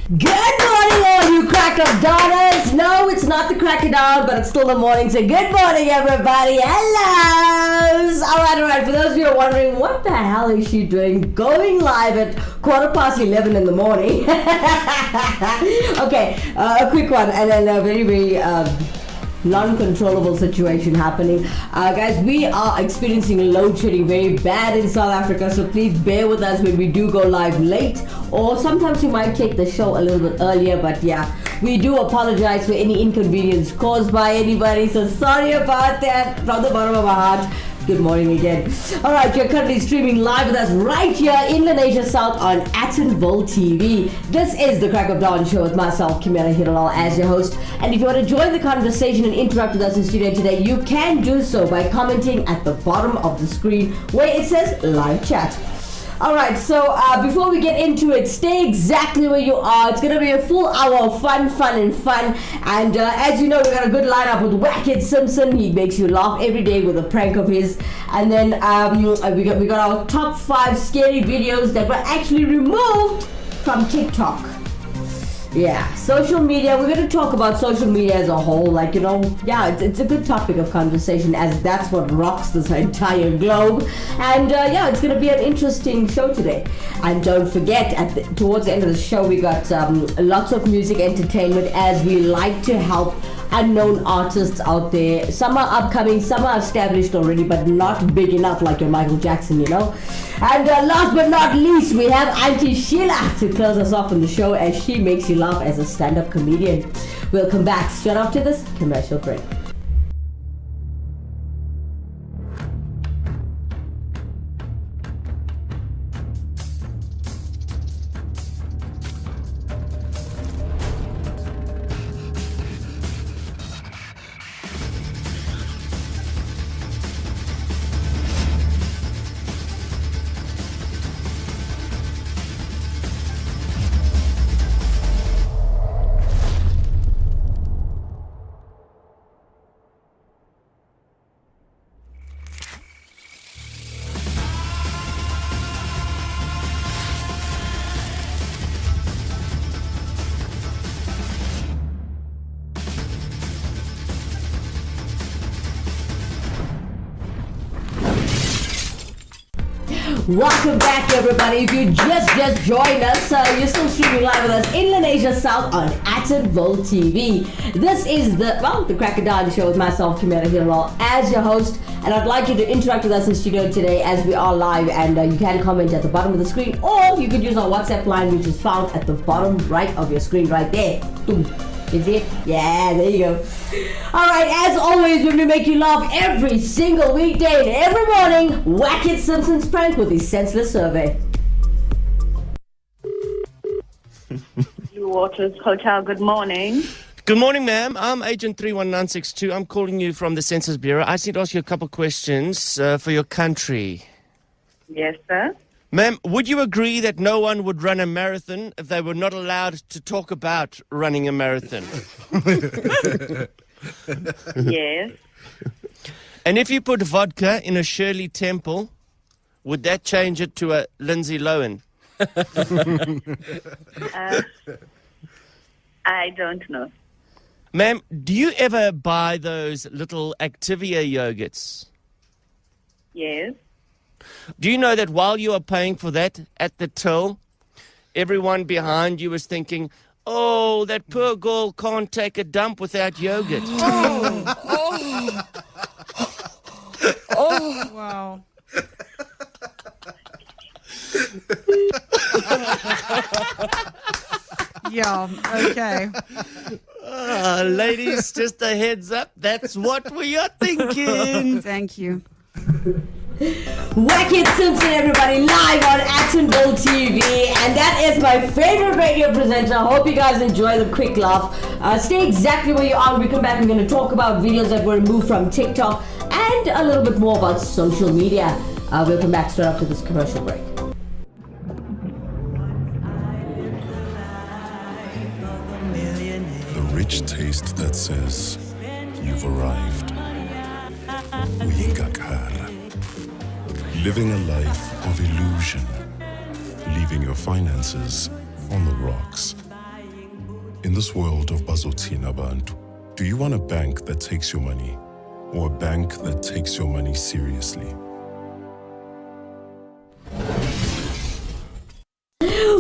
Good morning, all you crack of daughters. No, it's not the crack of dawn, but it's still the morning. So good morning, everybody. Hello. All right. For those of you who are wondering, what the hell is she doing going live at 11:15 in the morning? Okay, a quick one, and then a very non-controllable situation happening. Guys, we are experiencing load shedding very bad in South Africa, so please bear with us when we do go live late, or sometimes we might take the show a little bit earlier, but yeah, we do apologize for any inconvenience caused by anybody, so sorry about that from the bottom of our heart. Good morning again. Alright, you're currently streaming live with us right here in Lenasia South on Attenville TV. This is the Crack of Dawn show with myself, Kimera Heeralal, as your host. And if you want to join the conversation and interact with us in studio today, you can do so by commenting at the bottom of the screen where it says live chat. Alright, so before we get into it, stay exactly where you are. It's going to be a full hour of fun. And as you know, we got a good lineup with Wackhead Simpson. He makes you laugh every day with a prank of his. And then we got our top 5 scary videos that were actually removed from TikTok. Yeah, social media. We're going to talk about social media as a whole. It's a good topic of conversation, as that's what rocks this entire globe. And it's going to be an interesting show today. And don't forget, towards the end of the show, we got lots of music entertainment, as we like to help unknown artists out there. Some are upcoming, some are established already, but not big enough like your Michael Jackson, you know. And last but not least, we have Auntie Sheila to close us off on the show, as she makes you laugh as a stand-up comedian. We'll come back straight after this commercial break. Welcome back, everybody. If you just joined us, you're still streaming live with us in Lenasia South on Attenville TV. This is the Crack of Dawn show with myself, Kimera Heeralal, as your host. And I'd like you to interact with us in studio today as we are live, and you can comment at the bottom of the screen, or you could use our WhatsApp line, which is found at the bottom right of your screen right there. Boom. Is it? Yeah, there you go. Alright, as always, when we make you laugh every single weekday and every morning, Wackhead Simpson's prank with his senseless survey. Blue Waters Hotel, good morning. Good morning, ma'am. I'm Agent 31962. I'm calling you from the Census Bureau. I just need to ask you a couple questions for your country. Yes, sir. Ma'am, would you agree that no one would run a marathon if they were not allowed to talk about running a marathon? Yes. And if you put vodka in a Shirley Temple, would that change it to a Lindsay Lohan? I don't know. Ma'am, do you ever buy those little Activia yogurts? Yes. Do you know that while you are paying for that at the till, everyone behind you is thinking, oh, that poor girl can't take a dump without yogurt. Oh, wow. Yeah, okay. Ladies, just a heads up, that's what we are thinking. Thank you. Wackhead Simpson, everybody, live on Attenville TV, and that is my favorite radio presenter. I hope you guys enjoy the quick laugh. Stay exactly where you are. When we come back, we're going to talk about videos that were removed from TikTok and a little bit more about social media. We'll come back straight after this commercial break. The rich taste that says you've arrived. Uyigakar. Living a life of illusion. Leaving your finances on the rocks. this world of bazothina bantu, do you want a bank that takes your money or a bank that takes your money seriously?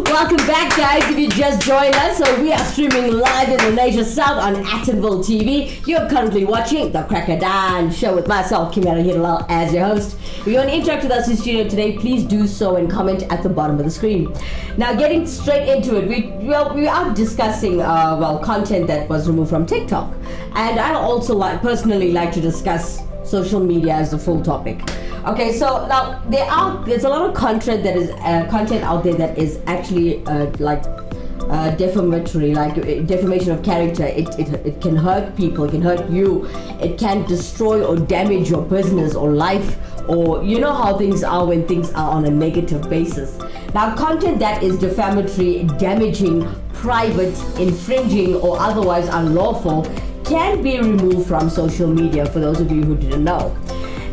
Welcome back, guys. If you just joined us, so we are streaming live in the Nation South on Attenville TV. You're currently watching the Cracker Dan Show with myself, Kimera, Heeralal, as your host. If you want to interact with us in studio today, please do so and comment at the bottom of the screen. Now, getting straight into it, we are discussing content that was removed from TikTok, and I also personally like to discuss social media as the full topic. Okay, so now there's a lot of content that is content out there that is actually defamatory, like defamation of character. It can hurt people, it can hurt you, it can destroy or damage your business or life, or you know how things are when things are on a negative basis. Now, content that is defamatory, damaging, private, infringing, or otherwise unlawful can be removed from social media, for those of you who didn't know.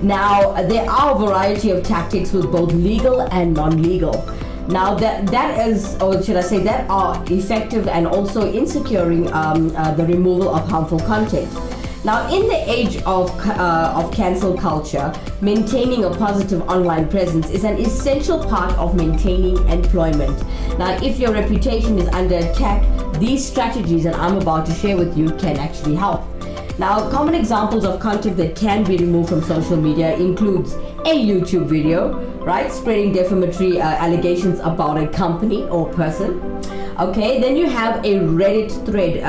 Now, there are a variety of tactics with both legal and non-legal. Now, that is, or should I say, that are effective and also in securing the removal of harmful content. Now, in the age of cancel culture, maintaining a positive online presence is an essential part of maintaining employment. Now, if your reputation is under attack, these strategies that I'm about to share with you can actually help. Now, common examples of content that can be removed from social media includes a YouTube video, right, spreading defamatory allegations about a company or person. Okay, then you have a Reddit thread.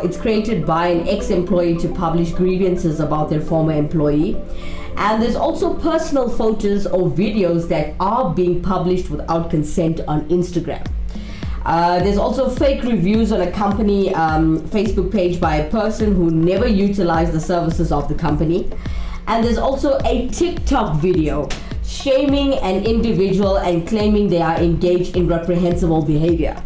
It's created by an ex-employee to publish grievances about their former employee. And there's also personal photos or videos that are being published without consent on Instagram. There's also fake reviews on a company Facebook page by a person who never utilized the services of the company. And there's also a TikTok video shaming an individual and claiming they are engaged in reprehensible behavior.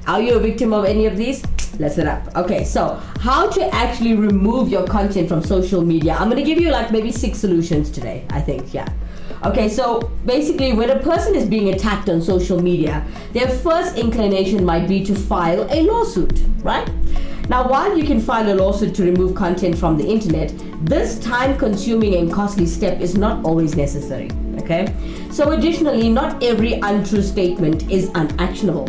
Are you a victim of any of these? Listen up. Okay, so how to actually remove your content from social media. I'm going to give you like maybe 6 solutions today, I think, yeah. Okay, so basically when a person is being attacked on social media, their first inclination might be to file a lawsuit, right? Now, while you can file a lawsuit to remove content from the internet, this time-consuming and costly step is not always necessary, okay? So additionally, not every untrue statement is unactionable.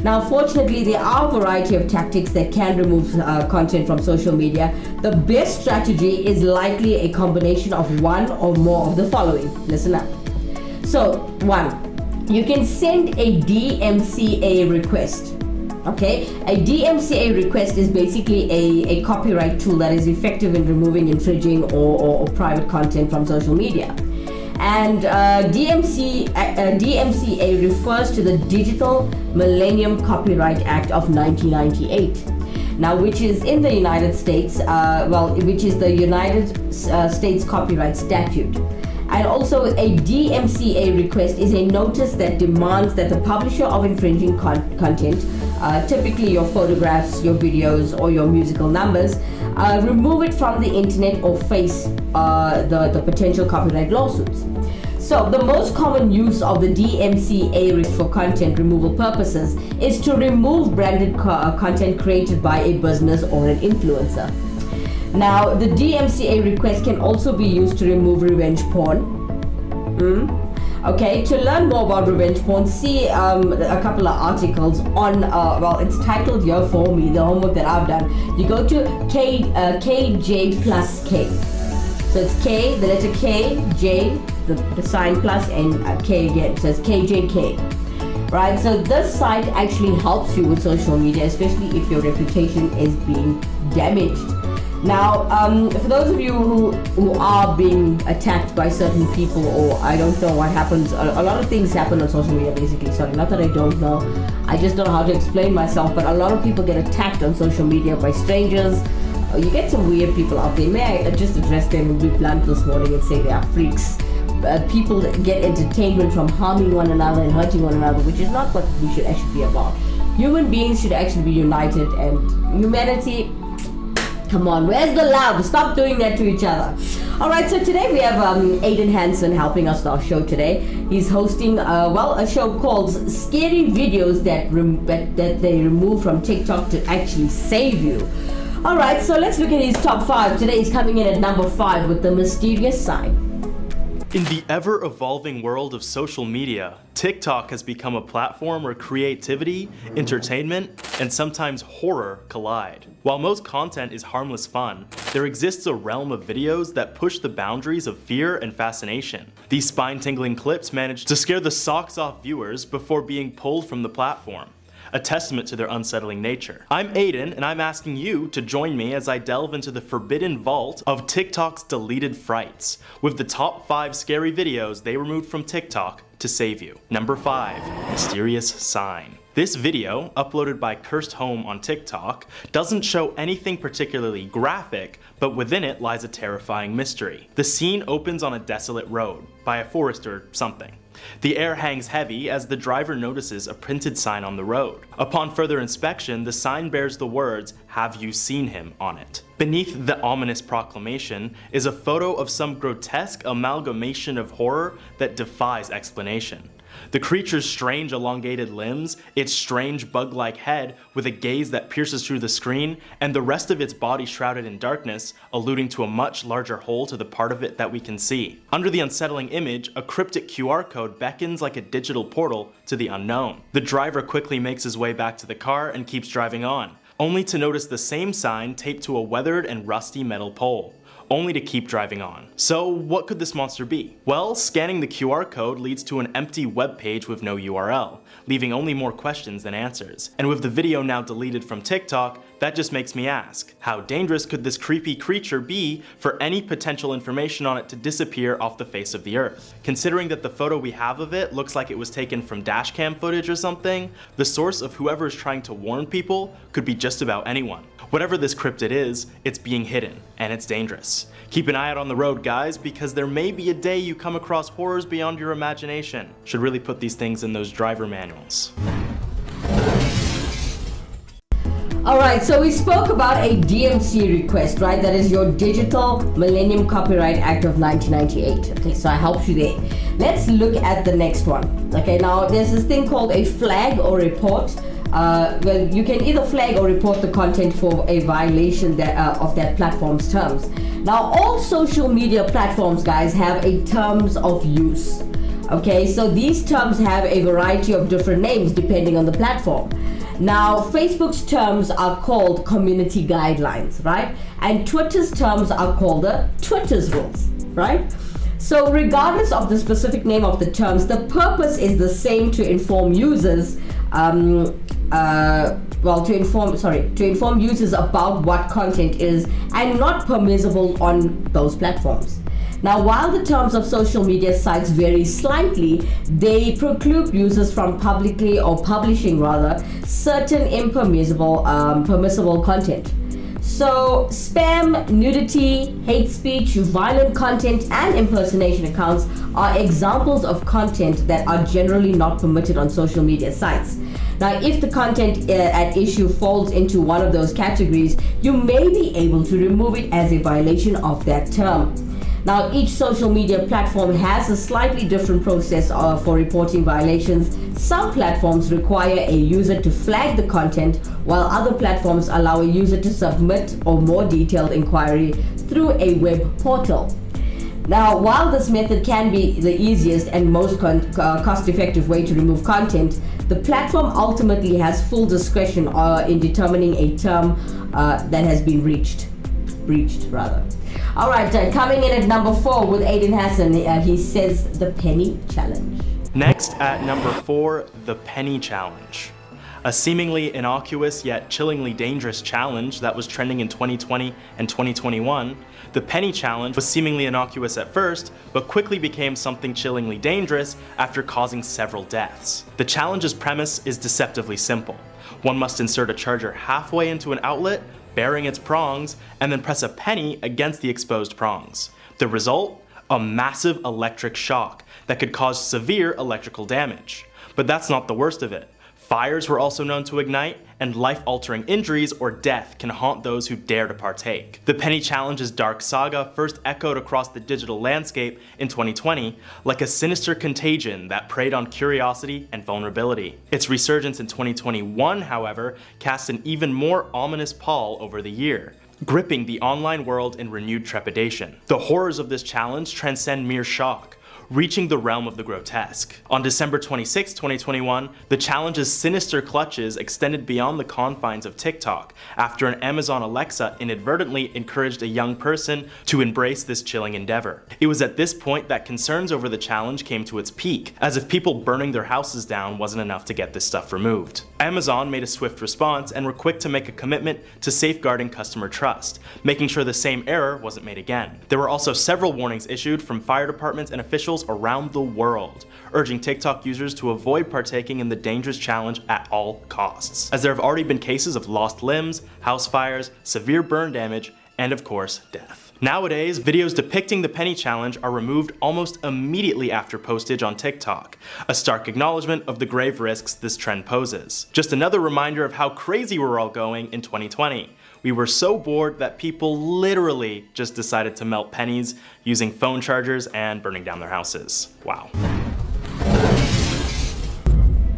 Now, fortunately, there are a variety of tactics that can remove content from social media. The best strategy is likely a combination of one or more of the following. Listen up. So, 1, you can send a DMCA request. Okay, a DMCA request is basically a copyright tool that is effective in removing infringing or private content from social media. And DMCA refers to the Digital Millennium Copyright Act of 1998. Now, which is in the United States, which is the United States Copyright Statute. And also a DMCA request is a notice that demands that the publisher of infringing content, typically your photographs, your videos, or your musical numbers, remove it from the internet or face the potential copyright lawsuits. So the most common use of the DMCA for content removal purposes is to remove branded content created by a business or an influencer. Now, the DMCA request can also be used to remove revenge porn. Okay, to learn more about revenge porn, see a couple of articles on, it's titled here for me, the homework that I've done. You go to KJ plus K. So it's K, the letter K, J, the sign plus, and K again. So it's KJK. Right, so this site actually helps you with social media, especially if your reputation is being damaged. Now, for those of you who are being attacked by certain people, or I don't know what happens, a lot of things happen on social media basically, sorry, not that I don't know, I just don't know how to explain myself, but a lot of people get attacked on social media by strangers. You get some weird people out there. May I just address them and be blunt this morning and say they are freaks. People get entertainment from harming one another and hurting one another, which is not what we should actually be about. Human beings should actually be united, and humanity, come on, where's the love? Stop doing that to each other. All right, so today we have Aiden Hansen helping us on our show today. He's hosting, a show called Scary Videos that they remove from TikTok to actually save you. All right, so let's look at his top 5. Today he's coming in at number 5 with the mysterious sign. In the ever-evolving world of social media, TikTok has become a platform where creativity, entertainment, and sometimes horror collide. While most content is harmless fun, there exists a realm of videos that push the boundaries of fear and fascination. These spine-tingling clips manage to scare the socks off viewers before being pulled from the platform, a testament to their unsettling nature. I'm Aiden, and I'm asking you to join me as I delve into the forbidden vault of TikTok's deleted frights, with the top 5 scary videos they removed from TikTok to save you. Number 5, mysterious sign. This video, uploaded by Cursed Home on TikTok, doesn't show anything particularly graphic, but within it lies a terrifying mystery. The scene opens on a desolate road, by a forest or something. The air hangs heavy as the driver notices a printed sign on the road. Upon further inspection, the sign bears the words, "Have you seen him?" on it. Beneath the ominous proclamation is a photo of some grotesque amalgamation of horror that defies explanation. The creature's strange elongated limbs, its strange bug-like head with a gaze that pierces through the screen, and the rest of its body shrouded in darkness, alluding to a much larger hole to the part of it that we can see. Under the unsettling image, a cryptic QR code beckons like a digital portal to the unknown. The driver quickly makes his way back to the car and keeps driving on, only to notice the same sign taped to a weathered and rusty metal pole, only to keep driving on. So what could this monster be? Well, scanning the QR code leads to an empty web page with no URL, leaving only more questions than answers. And with the video now deleted from TikTok, that just makes me ask, how dangerous could this creepy creature be for any potential information on it to disappear off the face of the earth? Considering that the photo we have of it looks like it was taken from dashcam footage or something, the source of whoever is trying to warn people could be just about anyone. Whatever this cryptid is, it's being hidden, and it's dangerous. Keep an eye out on the road, guys, because there may be a day you come across horrors beyond your imagination. Should really put these things in those driver manuals. Alright, so we spoke about a DMC request, right? That is your Digital Millennium Copyright Act of 1998. Okay, so I helped you there. Let's look at the next one. Okay, now there's this thing called a flag or report. Well, you can either flag or report the content for a violation of that platform's terms. Now, all social media platforms, guys, have a terms of use. Okay, so these terms have a variety of different names depending on the platform. Now, Facebook's terms are called community guidelines, right? And Twitter's terms are called the Twitter's rules, right? So regardless of the specific name of the terms, the purpose is the same: to inform users, to inform users about what content is and not permissible on those platforms. Now, while the terms of social media sites vary slightly, they preclude users from publicly or publishing certain impermissible permissible content. So spam, nudity, hate speech, violent content, and impersonation accounts are examples of content that are generally not permitted on social media sites. Now, if the content at issue falls into one of those categories, you may be able to remove it as a violation of that term. Now, each social media platform has a slightly different process for reporting violations. Some platforms require a user to flag the content, while other platforms allow a user to submit a more detailed inquiry through a web portal. Now, while this method can be the easiest and most cost-effective way to remove content, the platform ultimately has full discretion in determining a term that has been breached. All right, coming in at number 4 with Aiden Hassan, he says the penny challenge. Next at number 4, the penny challenge. A seemingly innocuous yet chillingly dangerous challenge that was trending in 2020 and 2021, the penny challenge was seemingly innocuous at first, but quickly became something chillingly dangerous after causing several deaths. The challenge's premise is deceptively simple. One must insert a charger halfway into an outlet, bearing its prongs, and then press a penny against the exposed prongs. The result? A massive electric shock that could cause severe electrical damage. But that's not the worst of it. Fires were also known to ignite, and life-altering injuries or death can haunt those who dare to partake. The Penny Challenge's dark saga first echoed across the digital landscape in 2020 like a sinister contagion that preyed on curiosity and vulnerability. Its resurgence in 2021, however, cast an even more ominous pall over the year, gripping the online world in renewed trepidation. The horrors of this challenge transcend mere shock, reaching the realm of the grotesque. On December 26, 2021, the challenge's sinister clutches extended beyond the confines of TikTok after an Amazon Alexa inadvertently encouraged a young person to embrace this chilling endeavor. It was at this point that concerns over the challenge came to its peak, as if people burning their houses down wasn't enough to get this stuff removed. Amazon made a swift response and were quick to make a commitment to safeguarding customer trust, making sure the same error wasn't made again. There were also several warnings issued from fire departments and officials around the world, urging TikTok users to avoid partaking in the dangerous challenge at all costs, as there have already been cases of lost limbs, house fires, severe burn damage, and of course, death. Nowadays, videos depicting the Penny Challenge are removed almost immediately after postage on TikTok, a stark acknowledgement of the grave risks this trend poses. Just another reminder of how crazy we're all going in 2020. We were so bored that people literally just decided to melt pennies using phone chargers and burning down their houses. Wow.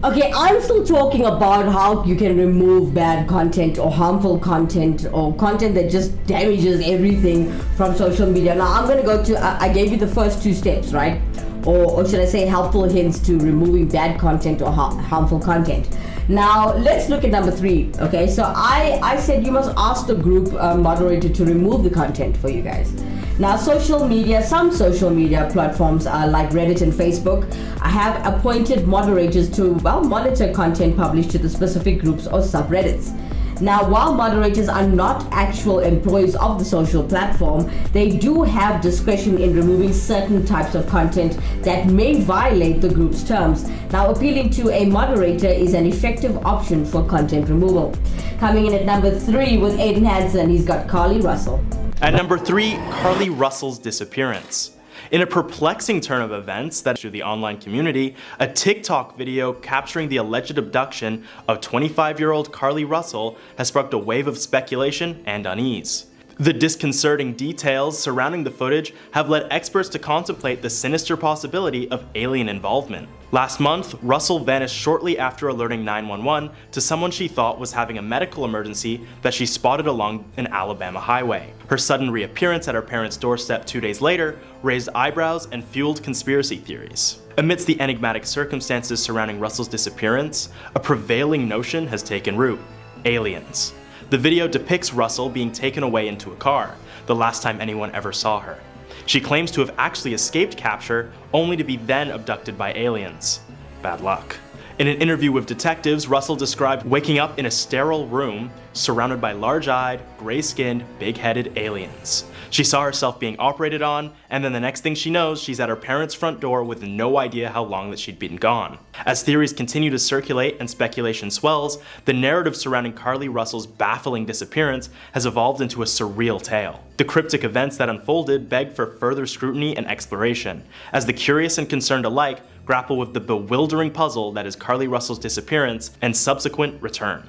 Okay, I'm still talking about how you can remove bad content or harmful content or content that just damages everything from social media. Now I'm gonna go to, I gave you the first two steps, right? Or should I say helpful hints to removing bad content or harmful content. Now let's look at number 3. Okay, so I said you must ask the group moderator to remove the content for you guys. Now some social media platforms like Reddit and Facebook have appointed moderators to monitor content published to the specific groups or subreddits. Now, while moderators are not actual employees of the social platform, they do have discretion in removing certain types of content that may violate the group's terms. Now, appealing to a moderator is an effective option for content removal. Coming in at number 3 with Aiden Hansen, he's got Carly Russell. At number 3, Carly Russell's disappearance. In a perplexing turn of events that through the online community, a TikTok video capturing the alleged abduction of 25-year-old Carly Russell has sparked a wave of speculation and unease. The disconcerting details surrounding the footage have led experts to contemplate the sinister possibility of alien involvement. Last month, Russell vanished shortly after alerting 911 to someone she thought was having a medical emergency that she spotted along an Alabama highway. Her sudden reappearance at her parents' doorstep 2 days later raised eyebrows and fueled conspiracy theories. Amidst the enigmatic circumstances surrounding Russell's disappearance, a prevailing notion has taken root: aliens. The video depicts Russell being taken away into a car, the last time anyone ever saw her. She claims to have actually escaped capture, only to be then abducted by aliens. Bad luck. In an interview with detectives, Russell described waking up in a sterile room surrounded by large-eyed, gray-skinned, big-headed aliens. She saw herself being operated on, and then the next thing she knows, she's at her parents' front door with no idea how long that she'd been gone. As theories continue to circulate and speculation swells, the narrative surrounding Carly Russell's baffling disappearance has evolved into a surreal tale. The cryptic events that unfolded beg for further scrutiny and exploration, as the curious and concerned alike grapple with the bewildering puzzle that is Carly Russell's disappearance and subsequent return.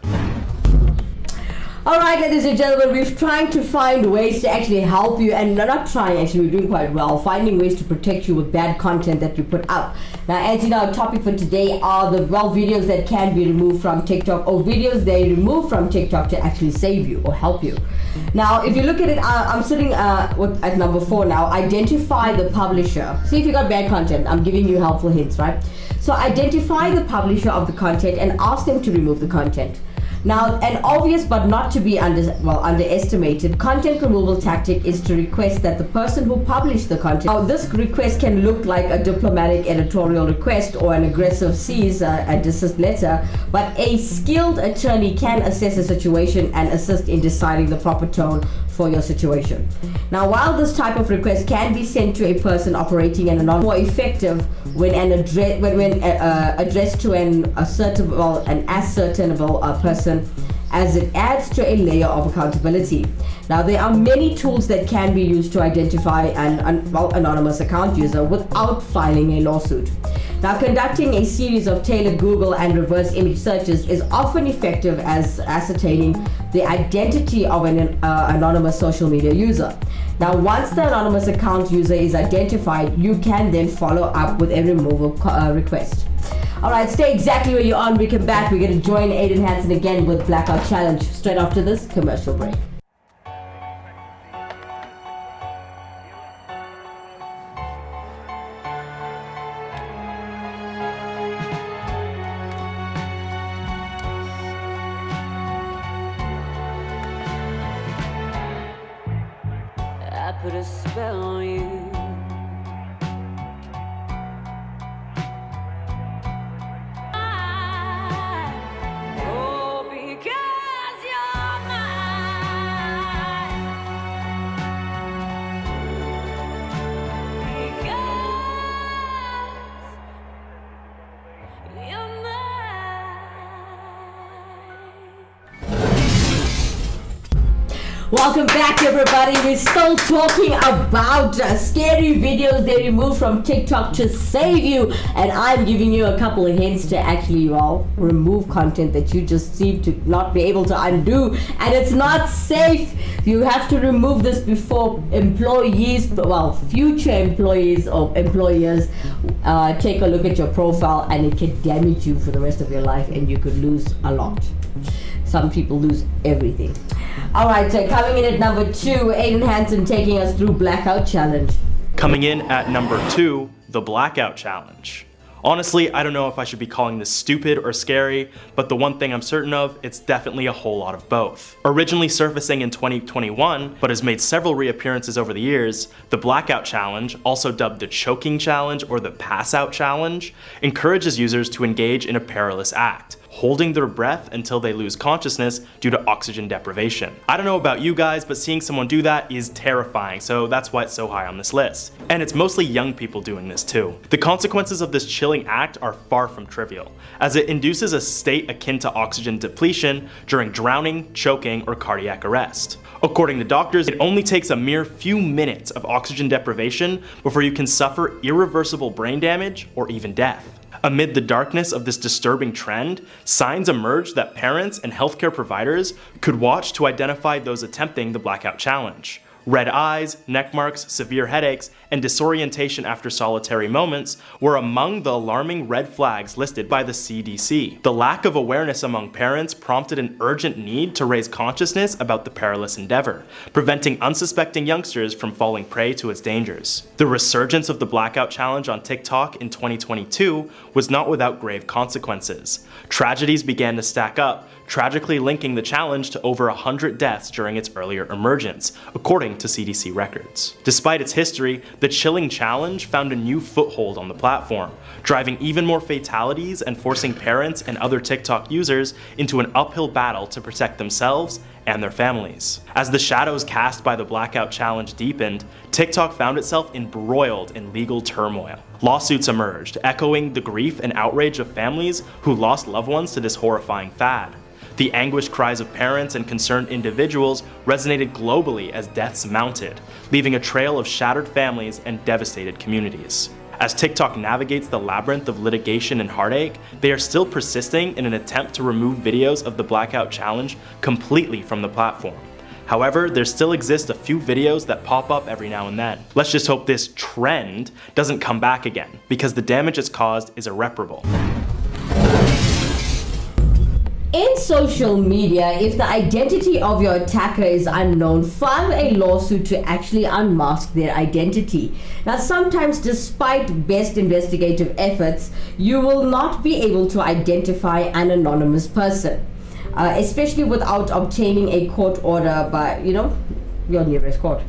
Alright, ladies and gentlemen, we're trying to find ways to actually help you, and not trying, actually, we're doing quite well, finding ways to protect you with bad content that you put up. Now, as you know, our topic for today are the videos that can be removed from TikTok, or videos they remove from TikTok to actually save you or help you. Now, if you look at it, I'm sitting at number 4 now. Identify the publisher. See if you got bad content. I'm giving you helpful hints, right? So identify the publisher of the content and ask them to remove the content. Now, an obvious but not to be underestimated content removal tactic is to request that the person who published the content. Now, this request can look like a diplomatic editorial request or an aggressive cease and desist letter, but a skilled attorney can assess a situation and assist in deciding the proper tone for your situation. Now, while this type of request can be sent to a person operating in a more effective when addressed to an ascertainable person, as it adds to a layer of accountability. Now, there are many tools that can be used to identify an anonymous account user without filing a lawsuit. Now, conducting a series of tailored Google and reverse image searches is often effective as ascertaining the identity of an anonymous social media user. Now, once the anonymous account user is identified, you can then follow up with a removal request. All right, stay exactly where you are. When we come back, we're going to join Aiden Hansen again with Blackout Challenge straight after this commercial break. I put a spell on you. Oh, because you're mine. Because you're mine. Welcome back, everybody. We're still talking about scary videos they removed from TikTok to save you, and I'm giving you a couple of hints to actually, remove content that you just seem to not be able to undo, and it's not safe. You have to remove this before future employees or employers take a look at your profile, and it can damage you for the rest of your life, and you could lose a lot. Some people lose everything. All right, so coming in at number 2, Aiden Hansen taking us through Blackout Challenge. Coming in at number 2, the Blackout Challenge. Honestly, I don't know if I should be calling this stupid or scary, but the one thing I'm certain of, it's definitely a whole lot of both. Originally surfacing in 2021, but has made several reappearances over the years, the Blackout Challenge, also dubbed the Choking Challenge or the Pass Out Challenge, encourages users to engage in a perilous act, holding their breath until they lose consciousness due to oxygen deprivation. I don't know about you guys, but seeing someone do that is terrifying, so that's why it's so high on this list. And it's mostly young people doing this too. The consequences of this chilling act are far from trivial, as it induces a state akin to oxygen depletion during drowning, choking, or cardiac arrest. According to doctors, it only takes a mere few minutes of oxygen deprivation before you can suffer irreversible brain damage or even death. Amid the darkness of this disturbing trend, signs emerged that parents and healthcare providers could watch to identify those attempting the Blackout Challenge. Red eyes, neck marks, severe headaches, and disorientation after solitary moments were among the alarming red flags listed by the CDC. The lack of awareness among parents prompted an urgent need to raise consciousness about the perilous endeavor, preventing unsuspecting youngsters from falling prey to its dangers. The resurgence of the Blackout Challenge on TikTok in 2022 was not without grave consequences. Tragedies began to stack up, tragically linking the challenge to over 100 deaths during its earlier emergence, according to CDC records. Despite its history, the chilling challenge found a new foothold on the platform, driving even more fatalities and forcing parents and other TikTok users into an uphill battle to protect themselves and their families. As the shadows cast by the Blackout Challenge deepened, TikTok found itself embroiled in legal turmoil. Lawsuits emerged, echoing the grief and outrage of families who lost loved ones to this horrifying fad. The anguished cries of parents and concerned individuals resonated globally as deaths mounted, leaving a trail of shattered families and devastated communities. As TikTok navigates the labyrinth of litigation and heartache, they are still persisting in an attempt to remove videos of the Blackout Challenge completely from the platform. However, there still exist a few videos that pop up every now and then. Let's just hope this trend doesn't come back again, because the damage it's caused is irreparable. In social media, if the identity of your attacker is unknown, file a lawsuit to actually unmask their identity. Now, sometimes despite best investigative efforts, you will not be able to identify an anonymous person, especially without obtaining a court order by, your nearest court.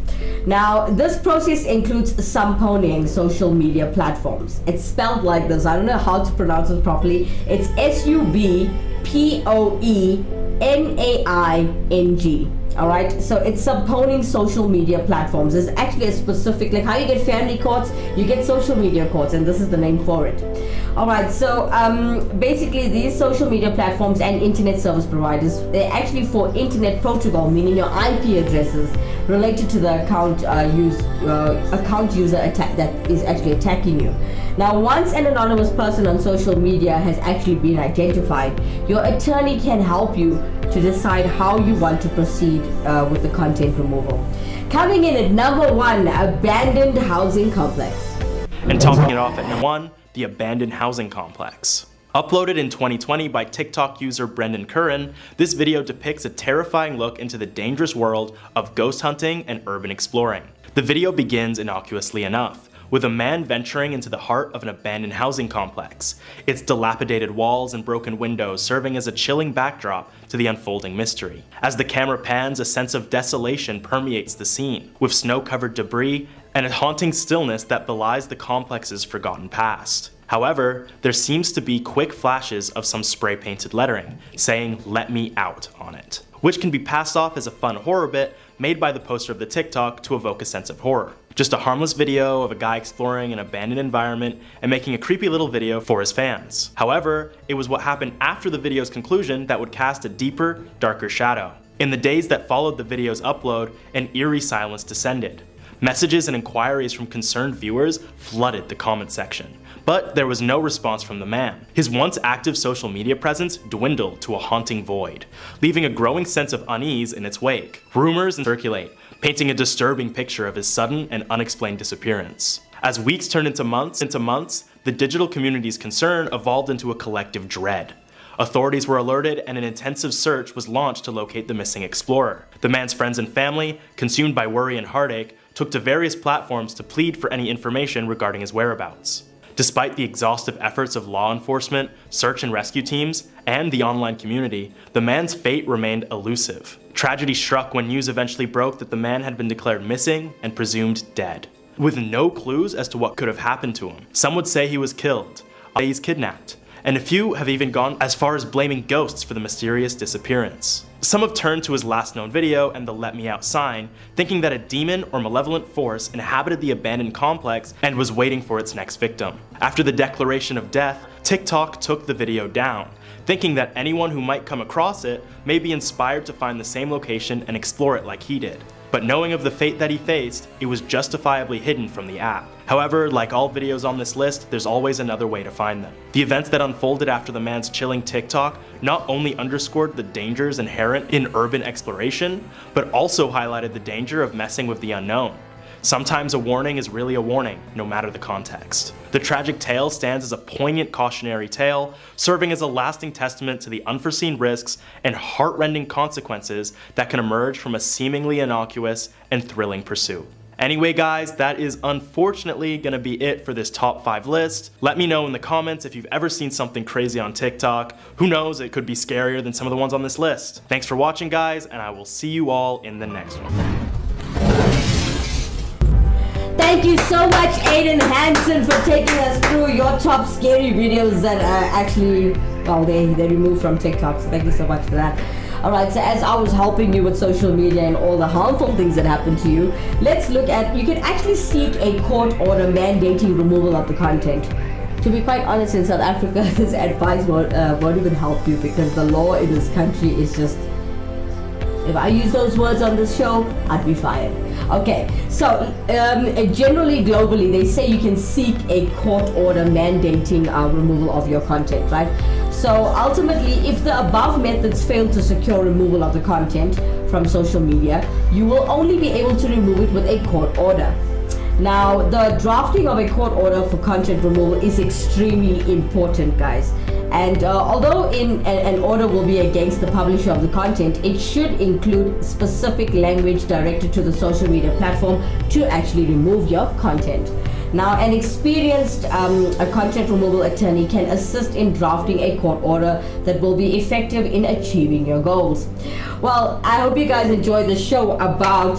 Now, this process includes sumponing social media platforms. It's spelled like this. I don't know how to pronounce it properly. It's SUBPOENAING. All right, so it's subpoenaing social media platforms. There's actually a specific, like how you get family courts, you get social media courts, and this is the name for it. All right, so basically these social media platforms and internet service providers, they're actually for internet protocol, meaning your IP addresses related to the account user attack that is actually attacking you. Now, once an anonymous person on social media has actually been identified, your attorney can help you to decide how you want to proceed with the content removal. Coming in at number 1, abandoned housing complex. And topping it off at number 1, the abandoned housing complex. Uploaded in 2020 by TikTok user Brendan Curran, this video depicts a terrifying look into the dangerous world of ghost hunting and urban exploring. The video begins innocuously enough, with a man venturing into the heart of an abandoned housing complex, its dilapidated walls and broken windows serving as a chilling backdrop to the unfolding mystery. As the camera pans, a sense of desolation permeates the scene, with snow-covered debris and a haunting stillness that belies the complex's forgotten past. However, there seems to be quick flashes of some spray-painted lettering, saying "Let me out" on it, which can be passed off as a fun horror bit made by the poster of the TikTok to evoke a sense of horror. Just a harmless video of a guy exploring an abandoned environment and making a creepy little video for his fans. However, it was what happened after the video's conclusion that would cast a deeper, darker shadow. In the days that followed the video's upload, an eerie silence descended. Messages and inquiries from concerned viewers flooded the comment section, but there was no response from the man. His once active social media presence dwindled to a haunting void, leaving a growing sense of unease in its wake. Rumors circulate, painting a disturbing picture of his sudden and unexplained disappearance. As weeks turned into months, the digital community's concern evolved into a collective dread. Authorities were alerted and an intensive search was launched to locate the missing explorer. The man's friends and family, consumed by worry and heartache, took to various platforms to plead for any information regarding his whereabouts. Despite the exhaustive efforts of law enforcement, search and rescue teams, and the online community, the man's fate remained elusive. Tragedy struck when news eventually broke that the man had been declared missing and presumed dead, with no clues as to what could have happened to him. Some would say he was killed, others he's kidnapped, and a few have even gone as far as blaming ghosts for the mysterious disappearance. Some have turned to his last known video and the "Let Me Out" sign, thinking that a demon or malevolent force inhabited the abandoned complex and was waiting for its next victim. After the declaration of death, TikTok took the video down, thinking that anyone who might come across it may be inspired to find the same location and explore it like he did. But knowing of the fate that he faced, it was justifiably hidden from the app. However, like all videos on this list, there's always another way to find them. The events that unfolded after the man's chilling TikTok not only underscored the dangers inherent in urban exploration, but also highlighted the danger of messing with the unknown. Sometimes a warning is really a warning, no matter the context. The tragic tale stands as a poignant cautionary tale, serving as a lasting testament to the unforeseen risks and heart-rending consequences that can emerge from a seemingly innocuous and thrilling pursuit. Anyway guys, that is unfortunately gonna be it for this top 5 list. Let me know in the comments if you've ever seen something crazy on TikTok. Who knows, it could be scarier than some of the ones on this list. Thanks for watching guys, and I will see you all in the next one. Thank you so much, Aiden Hansen, for taking us through your top scary videos that are actually, well, they removed from TikTok. So thank you so much for that. Alright, so as I was helping you with social media and all the harmful things that happen to you, let's look at, you can actually seek a court order mandating removal of the content. To be quite honest, in South Africa, this advice won't even help you, because the law in this country is just, if I use those words on this show, I'd be fired. Okay, so generally globally, they say you can seek a court order mandating removal of your content, right? So ultimately, if the above methods fail to secure removal of the content from social media, you will only be able to remove it with a court order. Now, the drafting of a court order for content removal is extremely important, guys. And although an order will be against the publisher of the content, it should include specific language directed to the social media platform to actually remove your content. Now, an experienced a content removal attorney can assist in drafting a court order that will be effective in achieving your goals. Well, I hope you guys enjoyed the show about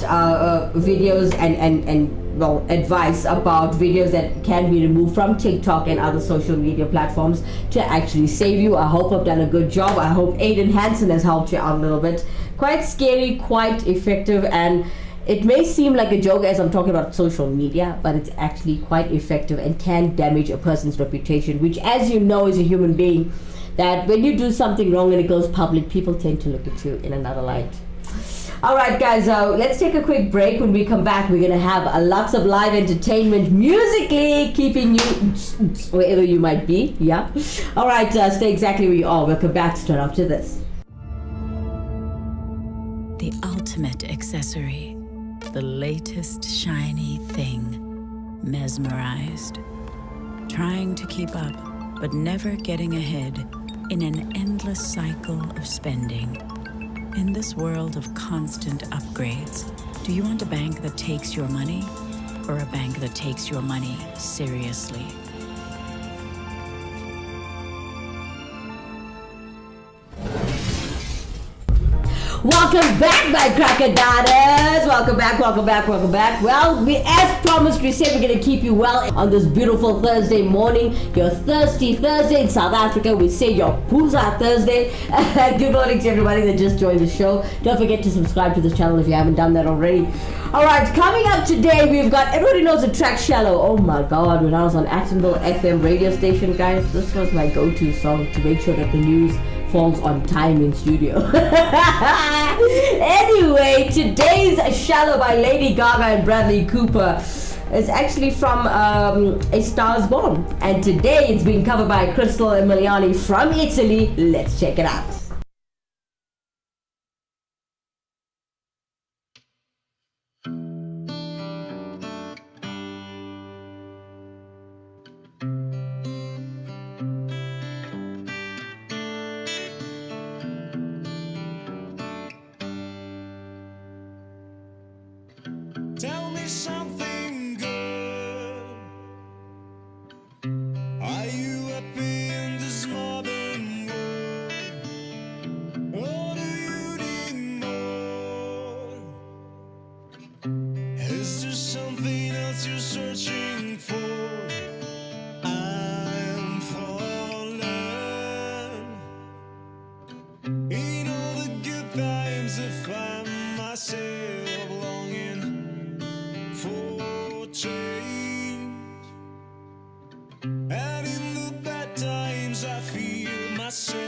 videos and well, advice about videos that can be removed from TikTok and other social media platforms to actually save you. I hope I've done a good job. I hope Aiden Hansen has helped you out a little bit. Quite scary, quite effective, and it may seem like a joke as I'm talking about social media, but it's actually quite effective and can damage a person's reputation, which, as you know, as a human being, that when you do something wrong and it goes public, people tend to look at you in another light. All right, guys, let's take a quick break. When we come back, we're going to have lots of live entertainment musically, keeping you wherever you might be. Yeah. All right, stay exactly where you are. We'll come back straight after this. The ultimate accessory, the latest shiny thing, mesmerized. Trying to keep up, but never getting ahead in an endless cycle of spending. In this world of constant upgrades, do you want a bank that takes your money or a bank that takes your money seriously? Welcome back, my cracker daughters. Welcome back, welcome back, welcome back. Well, as promised, we said we're going to keep you well on this beautiful Thursday morning. Your Thirsty Thursday in South Africa. We say your Pooza Thursday. Good morning to everybody that just joined the show. Don't forget to subscribe to this channel if you haven't done that already. Alright, coming up today, we've got, everybody knows the track Shallow. Oh my god, when I was on Actonville FM radio station, guys, this was my go-to song to make sure that the news falls on time in studio. Anyway, today's Shallow by Lady Gaga and Bradley Cooper is actually from A Star Is Born. And today it's being covered by Crystal Emiliani from Italy. Let's check it out. Tell me something good. Are you happy in this modern world? Or do you need more? Is there something else you're searching for? I'm falling. In all the good times I find myself longing for change, and in the bad times I feel myself.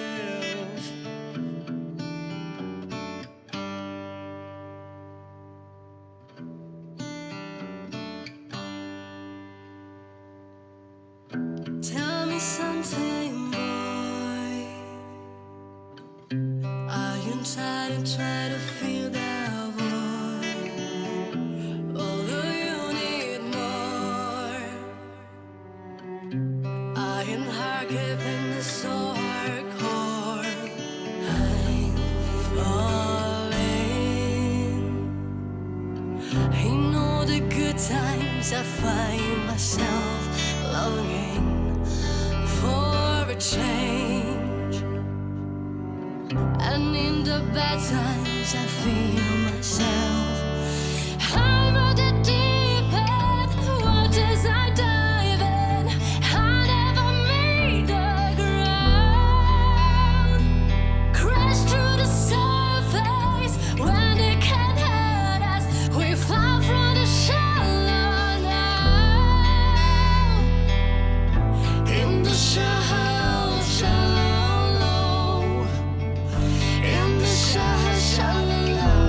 Tell me something, boy. Are you trying to fill that void? Although you need more, I am hard keeping this so hardcore. I'm falling. In all the good times I find myself longing for a change, and in the bad times I feel myself. I'm on the deep end, what as I dive in, I never meet the ground. Crash through the surface when it can't hurt us. We fall from the shallow now. In the shallow, shallow, in the shallow, shallow, low,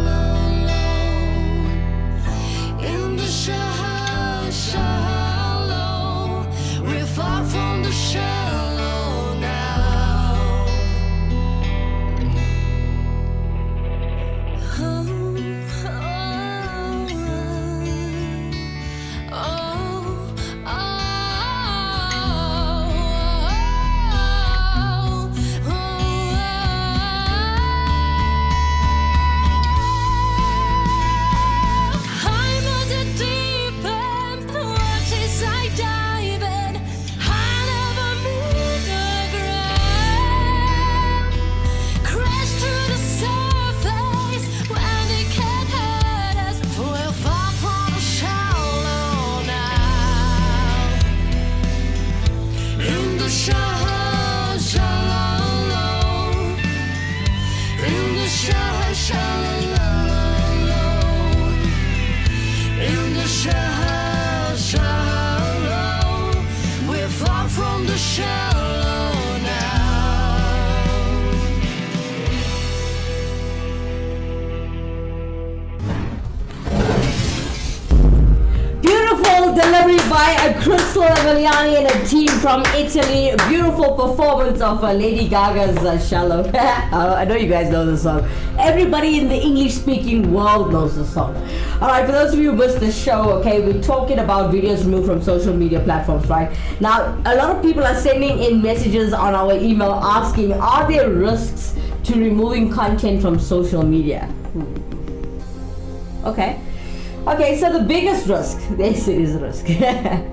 low. me by a Crystal Emiliani and a team from Italy. Beautiful performance of Lady Gaga's Shallow. I know you guys know the song. Everybody in the English-speaking world knows the song. Alright, for those of you who missed the show, okay, we're talking about videos removed from social media platforms, right? Now, a lot of people are sending in messages on our email asking, are there risks to removing content from social media? Okay, so the biggest risk, this is a risk,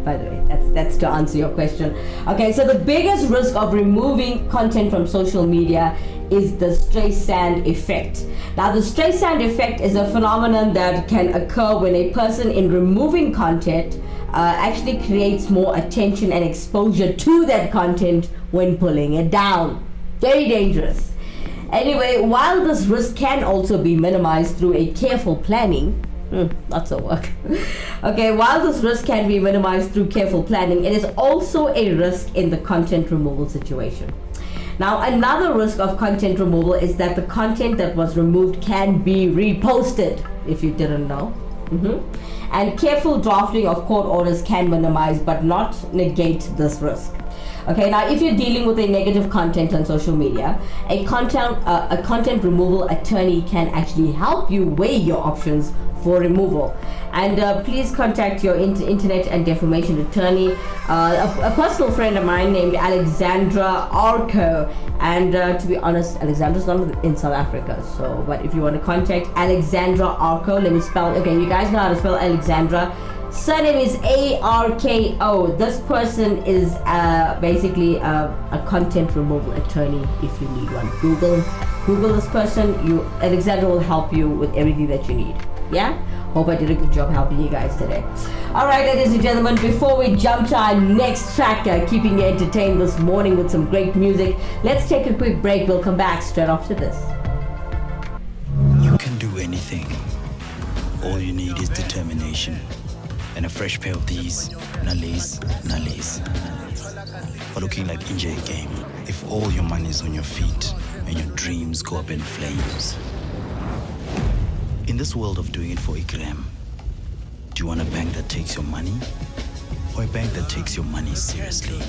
by the way, that's to answer your question. Okay, so the biggest risk of removing content from social media is the Streisand effect. Now, the Streisand effect is a phenomenon that can occur when a person, in removing content, actually creates more attention and exposure to that content when pulling it down. Very dangerous. Anyway, while this risk can also be minimized through a careful planning, not so work. Okay, while this risk can be minimized through careful planning, it is also a risk in the content removal situation. Now, another risk of content removal is that the content that was removed can be reposted, if you didn't know. And careful drafting of court orders can minimize but not negate this risk. Okay, now if you're dealing with a negative content on social media, a content removal attorney can actually help you weigh your options for removal. And please contact your internet and defamation attorney. A personal friend of mine named Alexandra Arco, and to be honest, Alexandra's not in South Africa, so, but if you want to contact Alexandra Arco, let me spell, okay, you guys know how to spell Alexandra. Surname is A-R-K-O. This person is basically a content removal attorney if you need one. Google this person. Alexandra will help you with everything that you need. Yeah? Hope I did a good job helping you guys today. Alright, ladies and gentlemen, before we jump to our next track, keeping you entertained this morning with some great music, let's take a quick break. We'll come back straight after this. You can do anything. All you need is determination. And a fresh pair of these nallies. Or looking like injured game. If all your money is on your feet and your dreams go up in flames. In this world of doing it for a gram, do you want a bank that takes your money? Or a bank that takes your money seriously?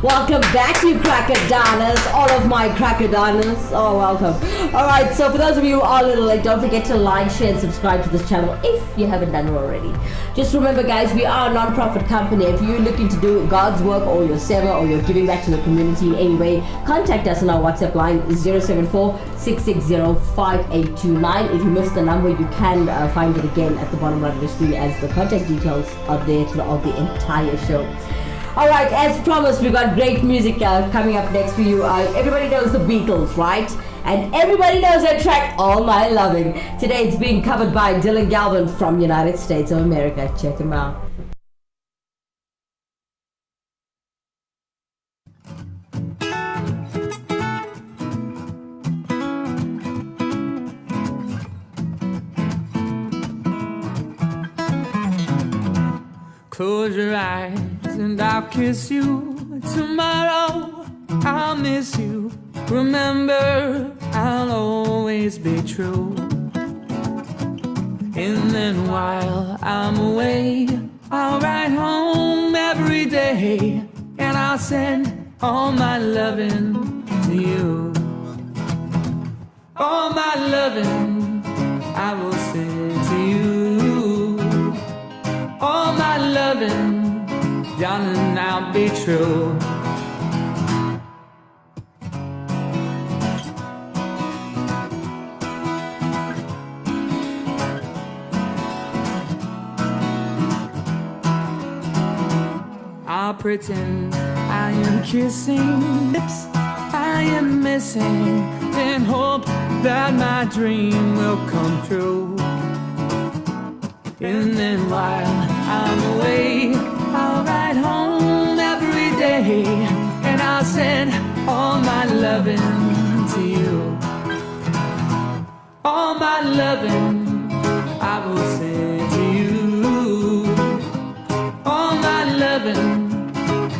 Welcome back, you Crackerdanas, all of my Crackerdanas. Oh, welcome. Alright, so for those of you who are a little late, don't forget to like, share, and subscribe to this channel if you haven't done it already. Just remember, guys, we are a non-profit company. If you're looking to do God's work, or your seva, or you're giving back to the community in any way, contact us on our WhatsApp line 074-660-5829. If you missed the number, you can find it again at the bottom right of the screen, as the contact details are there throughout the entire show. Alright, as promised, we got great music coming up next for you. Everybody knows the Beatles, right? And everybody knows that track, All My Loving. Today it's being covered by Dylan Galvin from United States of America. Check him out. Close your eyes and I'll kiss you. Tomorrow I'll miss you. Remember, I'll always be true. And then while I'm away, I'll write home every day. And I'll send all my loving to you. All my loving I will send to you. All my loving, darling, I'll be true. I'll pretend I am kissing lips I am missing, and hope that my dream will come true. And then while I'm away, I'll write home every day, and I'll send all my loving to you. All my loving I will send to you. All my loving,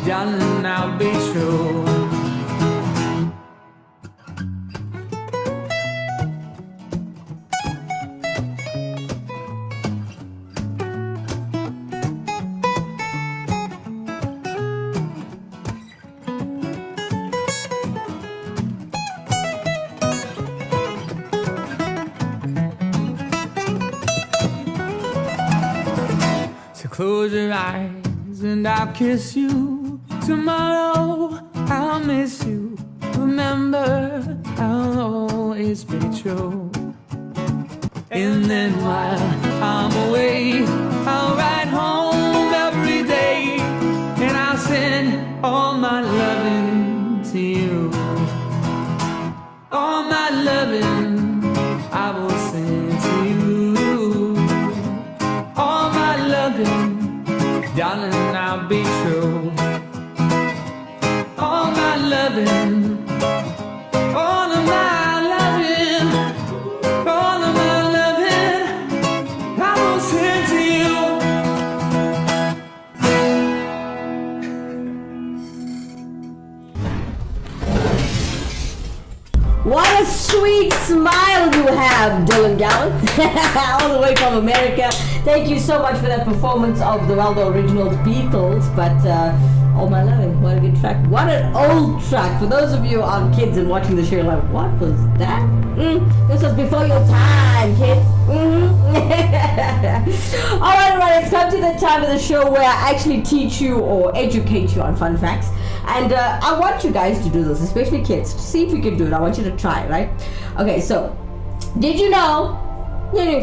darling, I'll be true. Close your eyes and I'll kiss you. Tomorrow I'll miss you. Remember, I'll always be true. And then while I'm away, I'll ride home every day, and I'll send all my loving to you. All my loving I will send to you. All my loving, darling, I'll be true. All my loving, all of my loving, all of my loving, I will send to you. What a sweet smile you have, Dylan Gallant, all the way from America. Thank you so much for that performance of the original Beatles, but oh my loving, what a good track. What an old track. For those of you who are kids and watching the show, like, what was that? This was before your time, kids. Alright, it's come to the time of the show where I actually teach you or educate you on fun facts. And I want you guys to do this, especially kids, to see if you can do it. I want you to try, right? Okay, so, did you know,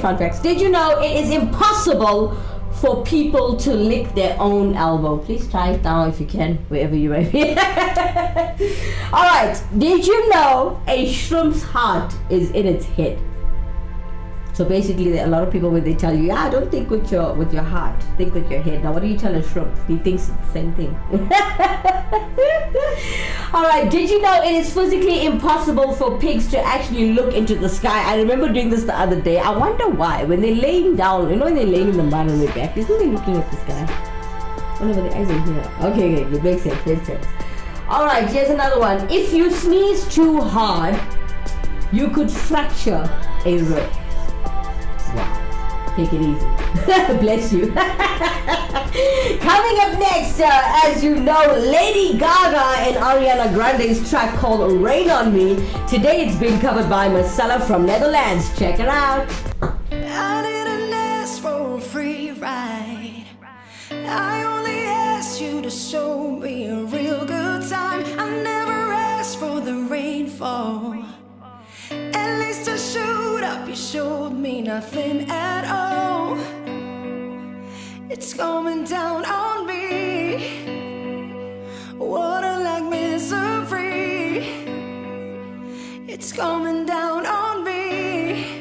fun facts, did you know it is impossible for people to lick their own elbow? Please try it now if you can, wherever you may be. Alright, did you know a shrimp's heart is in its head? So basically, there are a lot of people when they tell you, yeah, don't think with your heart, think with your head. Now, what do you tell a shrimp? He thinks it's the same thing. Alright, did you know it is physically impossible for pigs to actually look into the sky? I remember doing this the other day. I wonder why. When they're laying down, when they're laying in the mud on their back, isn't they looking at the sky? Oh no, but the eyes are here. Okay, it makes sense. Alright, here's another one. If you sneeze too hard, you could fracture a rib. Wow. Take it easy. Bless you. Coming up next, as you know, Lady Gaga and Ariana Grande's track called Rain on Me. Today it's been covered by Marcella from Netherlands. Check it out. I didn't ask for a free ride. I only asked you to show me a real good time. I never asked for the rainfall. At least I showed up, you showed me nothing at all. It's coming down on me. Water like misery. It's coming down on me.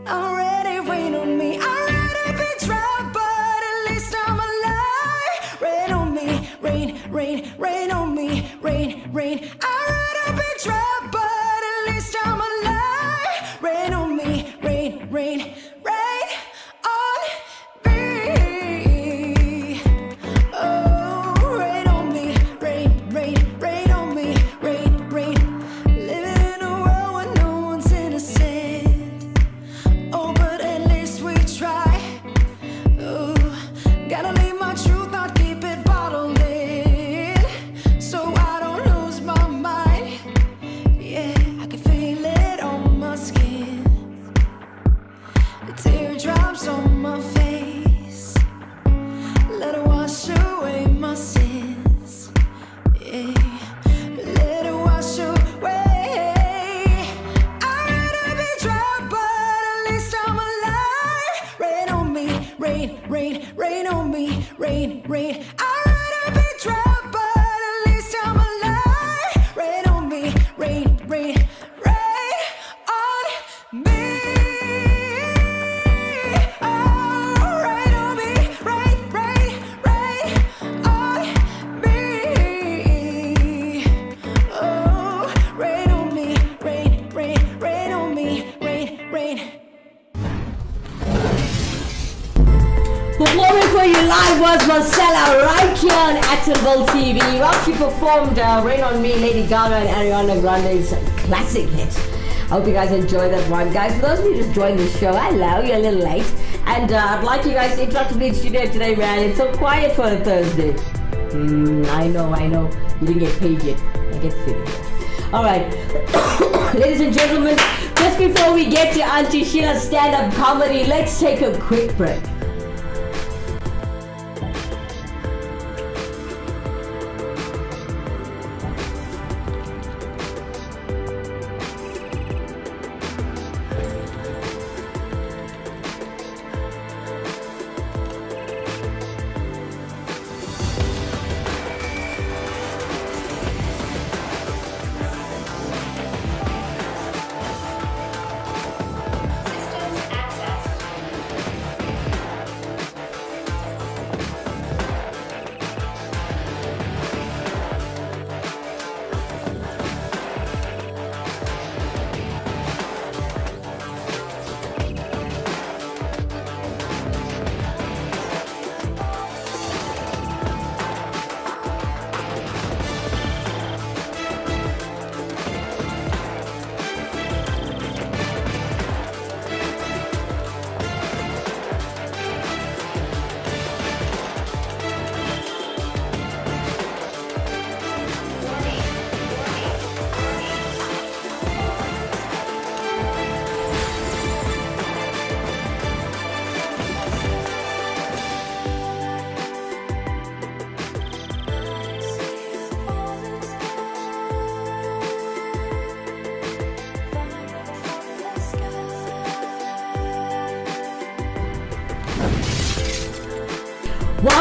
Already rain on me. I'd rather be dry, but at least I'm alive. Rain on me, rain, rain, rain on me, rain, rain. I'd rather be dry, but at least I'm alive. Rain on me, rain, rain, rain on me. Oh, rain on me, rain, rain, rain on me, rain, rain. Living in a world where no one's innocent. Oh, but at least we try. Oh, gotta leave my truth, not keep it bottled in, so I don't lose my mind. Yeah, I can feel it on my skin. The teardrops on my face. Let it wash away my sins. Yeah, let it wash away. I'd rather be dry, but at least I'm alive. Rain on me, rain, rain, rain on me, rain, rain. I'd rather be dry, but at least I'm alive. Rain on me, rain, rain, rain on me. Oh, rain on me, rain, rain, rain on me. Oh, rain on me, rain, rain, rain on me, rain, rain. Performing for you live was Marcella right here on Actonville TV. Well, she performed Rain on Me, Lady Gaga and Ariana Grande's classic hit. I hope you guys enjoyed that one. Guys, for those of you who just joined the show, hello, you're a little late. And I'd like you guys to interact with me in studio today, man. It's so quiet for a Thursday. I know. You didn't get paid yet. I get the feeling. Alright. Ladies and gentlemen, just before we get to Auntie Sheila's stand-up comedy, let's take a quick break.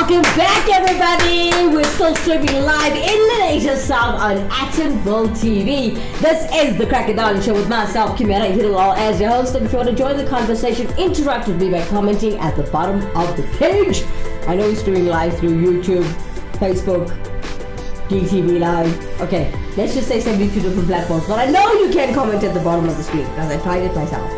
Welcome back, everybody. We're still streaming live in Malaysia Sound on Atonville TV. This is the Crack It Down Show with myself, Kimera, Heeralal, as your host. And if you want to join the conversation, interact with me by commenting at the bottom of the page. I know we're streaming live through YouTube, Facebook, DTV Live. Okay, let's just say 72 different platforms. But I know you can comment at the bottom of the screen because I tried it myself.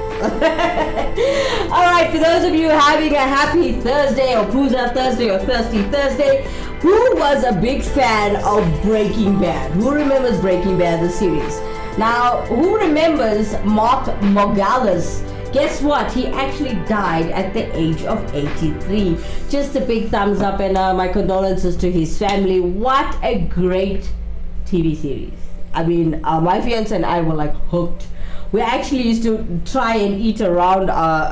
Alright, for those of you having a happy Thursday or Pooza Thursday or Thirsty Thursday, who was a big fan of Breaking Bad? Who remembers Breaking Bad, the series? Now, who remembers Mark Morales? Guess what? He actually died at the age of 83. Just a big thumbs up and my condolences to his family. What a great TV series. I mean, my fiance and I were like hooked. We actually used to try and eat around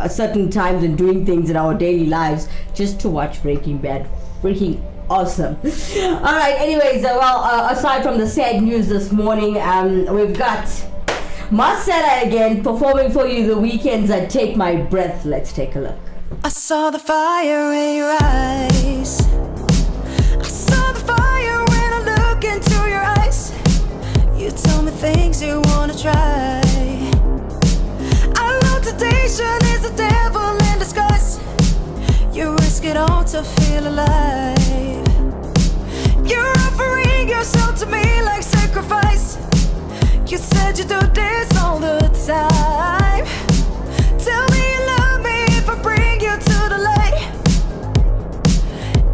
certain times and doing things in our daily lives just to watch Breaking Bad. Freaking awesome. Alright, anyways, aside from the sad news this morning, we've got Marcella again performing for you The Weeknd's I Take My Breath. Let's take a look. I saw the fire in your eyes. I saw the fire when I look into your eyes. You tell me things you wanna try. Temptation is the devil in disguise. You risk it all to feel alive. You're offering yourself to me like sacrifice. You said you do this all the time. Tell me you love me if I bring you to the light.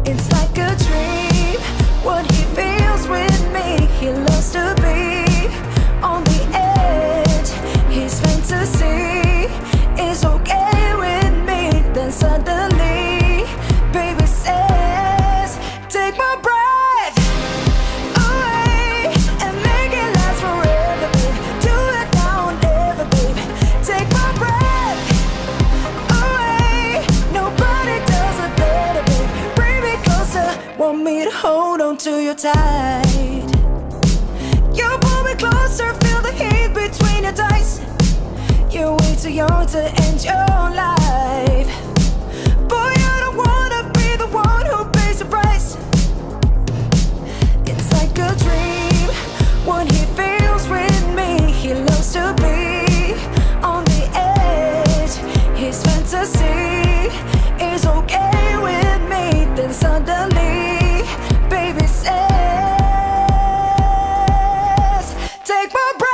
It's like a dream, what he feels with me. He loves to be on the edge. His fantasy is okay with me. Then suddenly, baby says, take my breath away and make it last forever, babe. Do it now and ever, babe. Take my breath away. Nobody does it better, babe. Bring me closer, want me to hold on to you tight. You pull me closer, feel the heat between your thighs. You're way too young to end your life. Boy, I don't wanna be the one who pays the price. It's like a dream, what he feels with me. He loves to be on the edge. His fantasy is okay with me. Then suddenly, baby says, take my breath.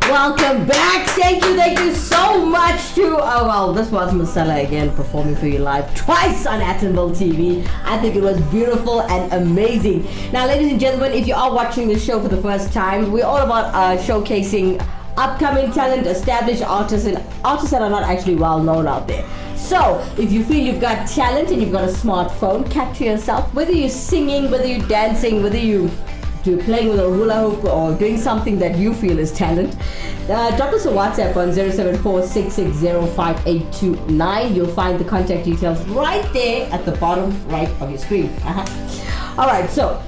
Welcome back. Thank you so much to this was Marcella again performing for you live twice on Atonville TV. I think it was beautiful and amazing. Now, ladies and gentlemen, if you are watching the show for the first time, we're all about showcasing upcoming talent, established artists, and artists that are not actually well known out there. So, if you feel you've got talent and you've got a smartphone, capture yourself, whether you're singing, whether you're dancing, whether you're playing with a hula hoop or doing something that you feel is talent, drop us a WhatsApp on 074-660-5829. You'll find the contact details right there at the bottom right of your screen. Alright, so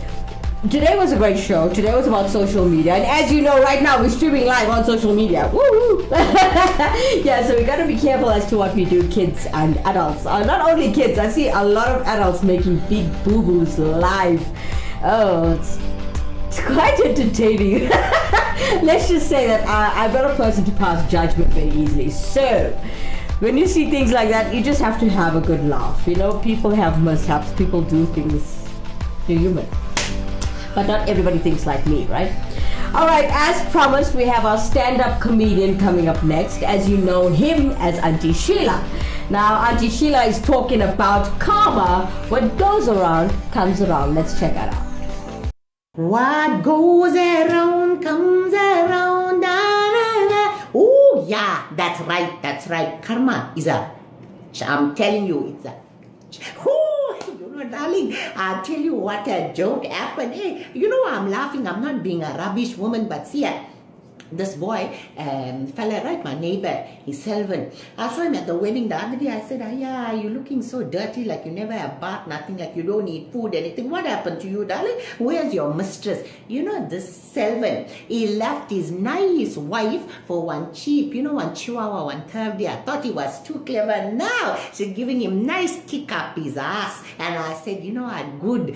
today was a great show. Today was about social media, and as you know, right now we're streaming live on social media. Woo! Yeah, so we gotta be careful as to what we do, kids and adults. Not only kids, I see a lot of adults making big boo-boos live. Oh, it's quite entertaining. Let's just say that I'm not a person to pass judgment very easily. So, when you see things like that, you just have to have a good laugh. You know, people have mishaps, people do things. You're human. But not everybody thinks like me, right? Alright, as promised, we have our stand-up comedian coming up next. As you know him as Auntie Sheila. Now, Auntie Sheila is talking about karma. What goes around, comes around. Let's check that out. What goes around comes around. Da, da, da. Ooh, yeah, that's right. Karma is I'm telling you, it's darling, I'll tell you what a joke happened. Hey, I'm laughing. I'm not being a rubbish woman, but see, this boy, fella, right, my neighbor, he's Selvin. I saw him at the wedding the other day. I said, yeah, you're looking so dirty, like you never have bath, nothing, like you don't eat food, anything. What happened to you, darling? Where's your mistress? This Selvin, he left his nice wife for one cheap, one chihuahua, one Thursday. I thought he was too clever. Now she's giving him nice kick up his ass. And I said, good,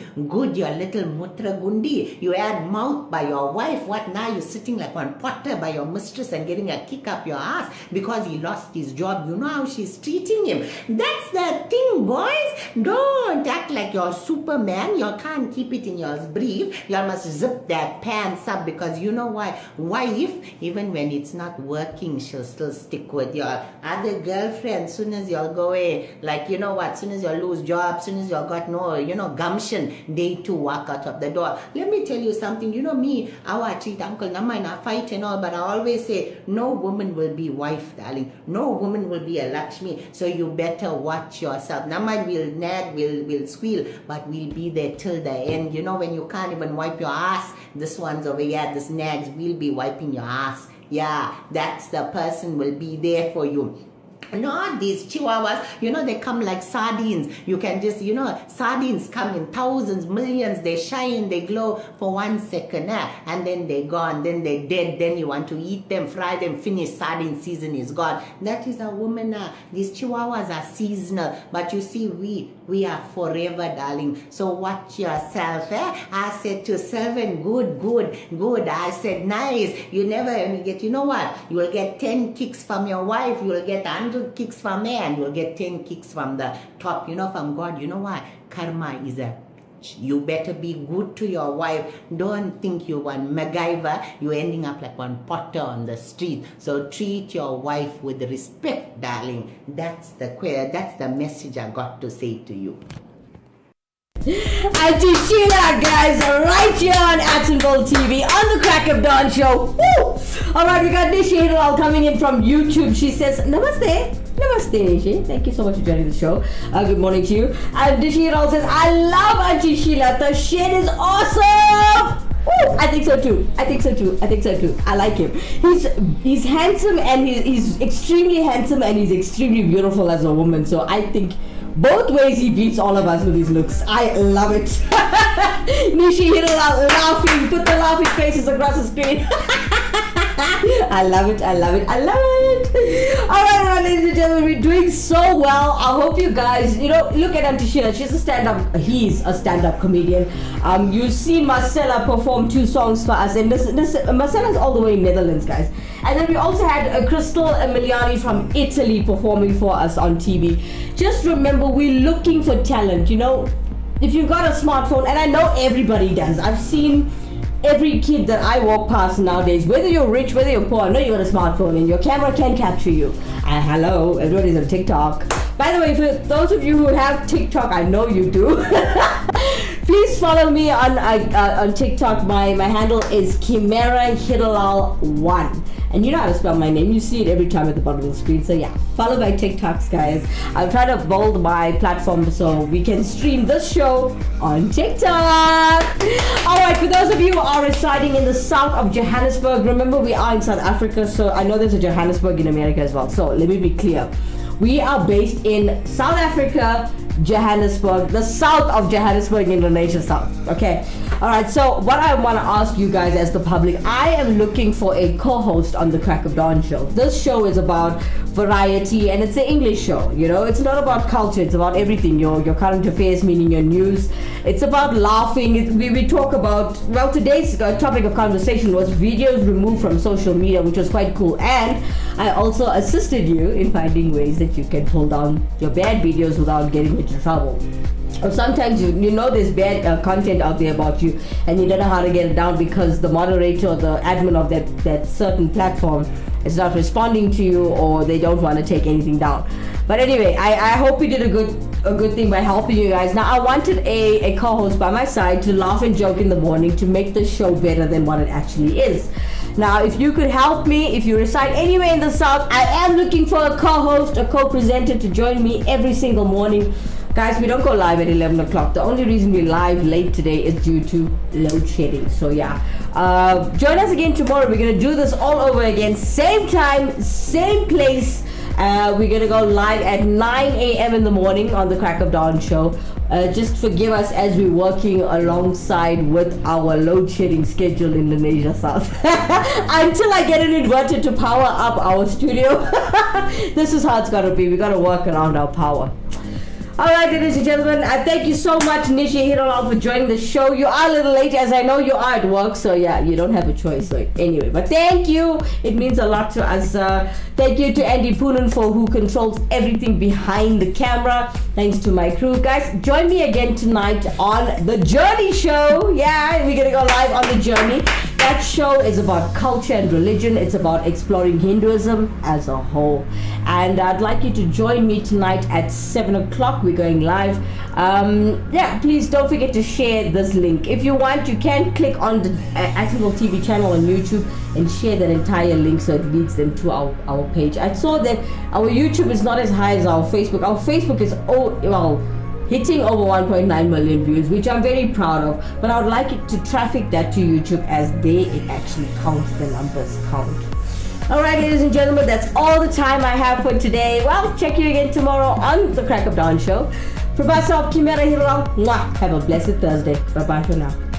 your little mutra gundi. You had mouth by your wife. What now? You're sitting like one pot by your mistress and getting a kick up your ass because he lost his job. You know how she's treating him. That's the thing, boys. Don't act like you're Superman. You can't keep it in your brief. You must zip that pants up because you know why? Wife, even when it's not working, she'll still stick with your other girlfriend. Soon as you'll go away, like soon as you lose job, soon as you got no, gumption, they too walk out of the door. Let me tell you something. Me, I treat Uncle Nama in a fight and all, but I always say, no woman will be wife, darling. No woman will be a Lakshmi. So you better watch yourself. Nama will nag, will squeal, but we'll be there till the end. When you can't even wipe your ass, this one's over here, this nags will be wiping your ass. Yeah, that's the person will be there for you. Not these chihuahuas, they come like sardines. You can just, sardines come in thousands, millions. They shine, they glow for 1 second, and then they're gone, then they're dead. Then you want to eat them, fry them, finish, sardine season is gone. That is a woman. These chihuahuas are seasonal, but you see, we are forever, darling. So watch yourself. I said to Selvin, good. I said, nice. You never get, you will get 10 kicks from your wife. You will get 100 kicks from there, and you'll get 10 kicks from the top, from God. You know why? Karma is you better be good to your wife. Don't think you one MacGyver. You're ending up like one Potter on the street. So treat your wife with respect, darling. That's the message I got to say to you. Auntie Sheila, guys, right here on Actonville TV on the Crack of Dawn show. Woo! Alright, we got Nishi Heeralal coming in from YouTube. She says, Namaste. Namaste, Nishi. Thank you so much for joining the show. Good morning to you. And Nishi Heeralal says, I love Auntie Sheila. The shit is awesome. Ooh, I think so too. I like him. He's handsome, and he's extremely handsome, and he's extremely beautiful as a woman. So I think both ways he beats all of us with his looks. I love it. Nishi Heeralal laughing. Put the laughing faces across the screen. I love it. Alright, ladies and gentlemen, we're doing so well. I hope you guys, look at Auntie Sheila. He's a stand-up comedian. You've seen Marcella perform 2 songs for us, and Marcella's all the way in Netherlands, guys. And then we also had Crystal Emiliani from Italy performing for us on TV. Just remember, we're looking for talent. If you've got a smartphone, and I know everybody does. I've seen every kid that I walk past nowadays, whether you're rich, whether you're poor, I know you got a smartphone and your camera can capture you. Hello, everybody's on TikTok. By the way, for those of you who have TikTok, I know you do. Please follow me on TikTok. My handle is Kimera Heeralal 1. And you know how to spell my name. You see it every time at the bottom of the screen. So yeah, follow my TikToks, guys. I'm trying to build my platform so we can stream this show on TikTok. Alright, for those of you who are residing in the south of Johannesburg, remember we are in South Africa, so I know there's a Johannesburg in America as well. So let me be clear. We are based in South Africa, Johannesburg, the south of Johannesburg, Indonesia south. Okay. Alright, so what I want to ask you guys as the public, I am looking for a co-host on the Crack of Dawn show. This show is about variety, and it's an English show. It's not about culture, it's about everything. Your current affairs, meaning your news. It's about laughing. We talk about, today's topic of conversation was videos removed from social media, which was quite cool. And I also assisted you in finding ways that you can pull down your bad videos without getting into trouble. Or sometimes there's bad content out there about you, and you don't know how to get it down because the moderator or the admin of that certain platform it's not responding to you, or they don't want to take anything down. But anyway, I hope we did a good thing by helping you guys. Now I wanted a co-host by my side to laugh and joke in the morning to make the show better than what it actually is. Now, if you could help me, if you reside anywhere in the South, I am looking for a co-host, a co-presenter to join me every single morning. Guys, we don't go live at 11 o'clock. The only reason we're live late today is due to load shedding. So yeah, join us again tomorrow. We're going to do this all over again. Same time, same place. We're going to go live at 9 a.m. in the morning on the Crack of Dawn show. Just forgive us as we're working alongside with our load shedding schedule in Lenasia South. Until I get an inverter to power up our studio. This is how it's going to be. We're going to work around our power. Alright, ladies and gentlemen, I thank you so much, Nishi Heeralal, for joining the show. You are a little late, as I know you are at work, so yeah, you don't have a choice. So anyway, but thank you. It means a lot to us. Thank you to Andy Poonen who controls everything behind the camera. Thanks to my crew. Guys, join me again tonight on The Journey Show. Yeah, we're going to go live on The Journey. That show is about culture and religion. It's about exploring Hinduism as a whole. And I'd like you to join me tonight at 7 o'clock. We're going live. Yeah, please don't forget to share this link. If you want, you can click on the Actionable TV channel on YouTube and share that entire link so it leads them to our page. I saw that our YouTube is not as high as our Facebook. Our Facebook is, hitting over 1.9 million views, which I'm very proud of. But I would like it to traffic that to YouTube as it actually counts, the numbers count. Alright, ladies and gentlemen, that's all the time I have for today. Well, check you again tomorrow on the Crack of Dawn show. For myself, Kimera Heeralal, have a blessed Thursday. Bye-bye for now.